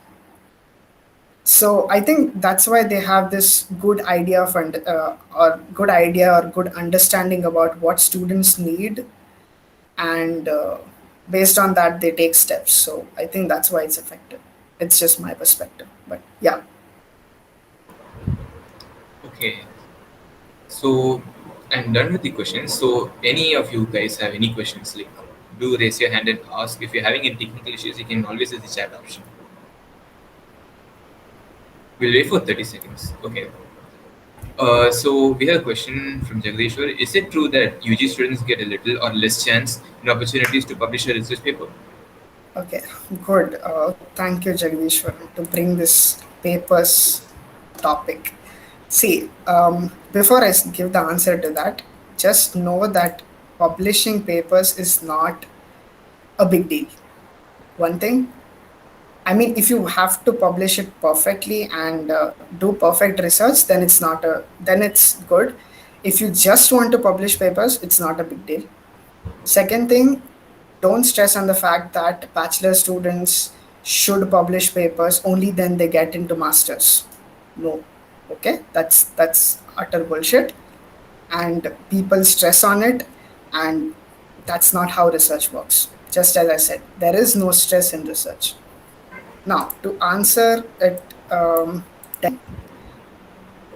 So I think that's why they have this good idea of or good idea or good understanding about what students need, and based on that they take steps. So I think that's why it's effective. It's just my perspective, but yeah. Okay. So I'm done with the questions. So any of you guys have any questions, like do raise your hand and ask. If you're having any technical issues, you can always use the chat option. We'll wait for 30 seconds. Okay. So we have a question from Jagdishwar. Is it true that UG students get a little or less chance in opportunities to publish a research paper? Okay, good. Thank you, Jagdishwar, to bring this papers topic. See, before give the answer to that, just know that publishing papers is not a big deal. One thing, I mean, if you have to publish it perfectly and do perfect research, then then it's good. If you just want to publish papers, it's not a big deal. Second thing, don't stress on the fact that bachelor students should publish papers only then they get into masters. No, okay, that's utter bullshit, and people stress on it, and that's not how research works. Just as I said, there is no stress in research. Now, to answer it,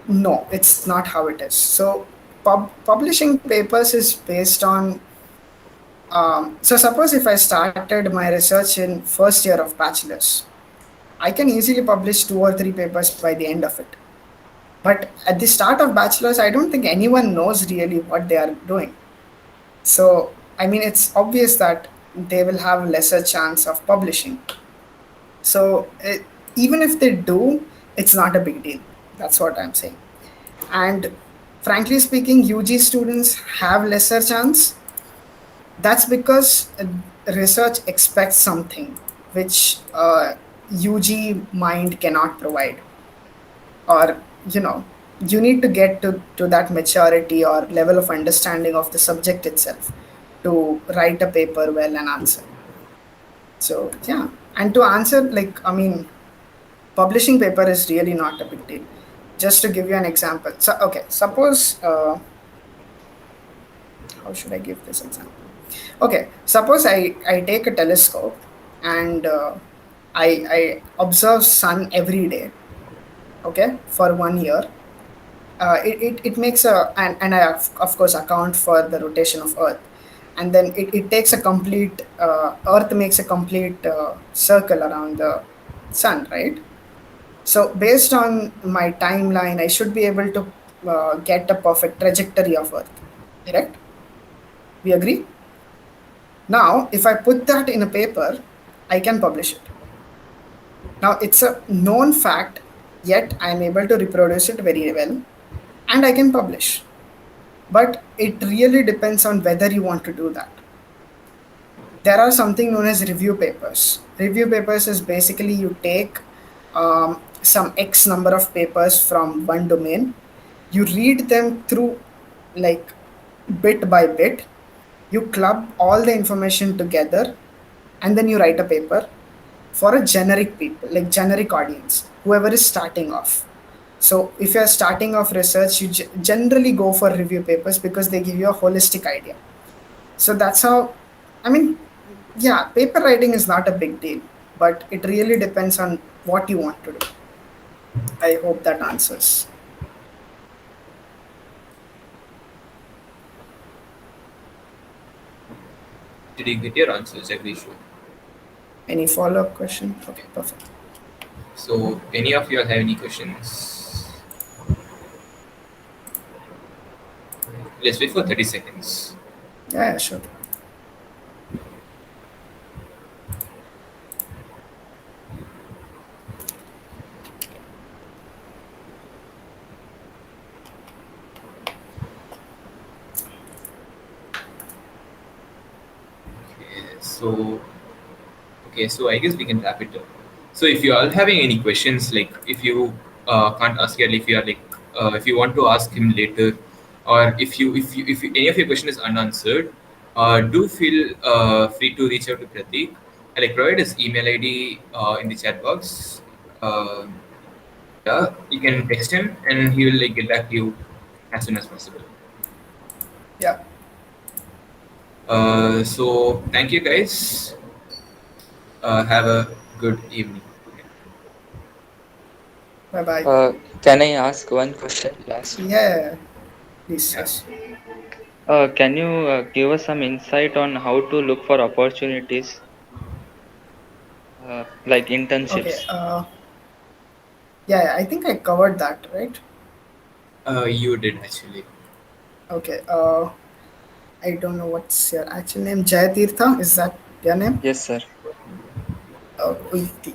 no, it's not how it is. So, publishing papers is based on. So, suppose if I started my research in first year of bachelor's, I can easily publish 2 or 3 papers by the end of it. But at the start of bachelor's, I don't think anyone knows really what they are doing. So, I mean, it's obvious that they will have lesser chance of publishing. So, even if they do, it's not a big deal. That's what I'm saying. And frankly speaking, UG students have lesser chance. That's because research expects something which UG mind cannot provide. Or, you know, you need to get to that maturity or level of understanding of the subject itself to write a paper well and answer. So, yeah. And to answer, like, I mean, publishing paper is really not a big deal. Just to give you an example. So, okay, suppose, how should I give this example? Okay, suppose I take a telescope and I observe sun every day, okay, for 1 year. It makes and I of course account for the rotation of Earth, and then it takes a complete, Earth makes a complete circle around the sun, right? So based on my timeline, I should be able to get a perfect trajectory of Earth, correct? We agree? Now, if I put that in a paper, I can publish it. Now, it's a known fact yet I'm able to reproduce it very well and I can publish. But it really depends on whether you want to do that. There are something known as review papers. Review papers is basically you take some X number of papers from one domain, you read them through like bit by bit, you club all the information together, and then you write a paper for a generic people, like generic audience, whoever is starting off. So if you're starting off research, you generally go for review papers because they give you a holistic idea. So that's how, I mean, yeah, paper writing is not a big deal, but it really depends on what you want to do. I hope that answers. Did you get your answers, Jagdish? Any follow up question? Okay, perfect. So, any of you all have any questions? Let's wait for 30 seconds. Yeah, sure. So, okay, so I guess we can wrap it up. So, if you are having any questions, like if you can't ask here, if you are like, if you want to ask him later, or if any of your question is unanswered, do feel free to reach out to Prateek. I'll like provide his email ID in the chat box. Uh, yeah, you can text him, and he will like get back to you as soon as possible. Yeah, So thank you guys. Have a good evening. bye bye. Can I ask one question last? Yeah, please, Yeah. yes. Can you give us some insight on how to look for opportunities, like Okay, internships? yeah, I think I covered that, right? You did actually. Okay, I don't know what's your actual name. Jayatirtha, is that your name? Yes, sir. Uiti.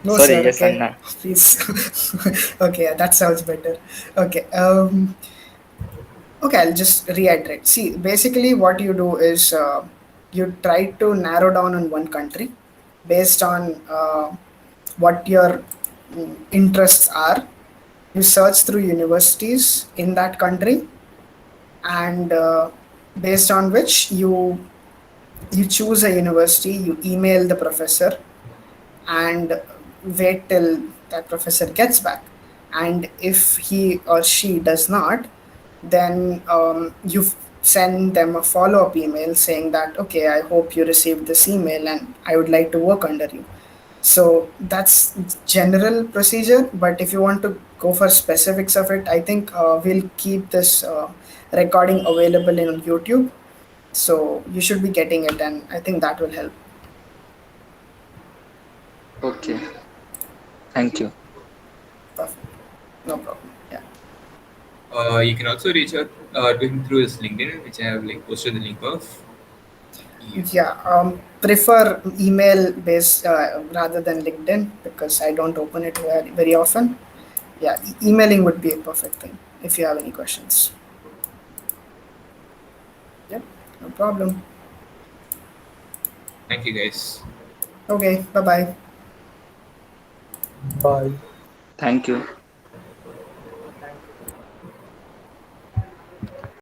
No, Sorry, sir, yes, okay, Anna. please. Okay, yeah, that sounds better. Okay, okay, I'll just reiterate. See, basically, what you do is you try to narrow down on one country based on what your interests are. You search through universities in that country, and based on which you choose a university. You email the professor and wait till that professor gets back. And if he or she does not, then you send them a follow up email saying that, okay, I hope you received this email and I would like to work under you. So that's general procedure. But if you want to go for specifics of it, I think we'll keep this recording available in YouTube. So you should be getting it, and I think that will help. Okay. Thank you. Perfect. No problem. Yeah. You can also reach out to him through his LinkedIn, which I have like posted the link of. Yeah. Yeah. Prefer email based rather than LinkedIn because I don't open it very often. Yeah. Emailing would be a perfect thing if you have any questions. Yep. No problem. Thank you guys. Okay. Bye bye. Bye. Thank you.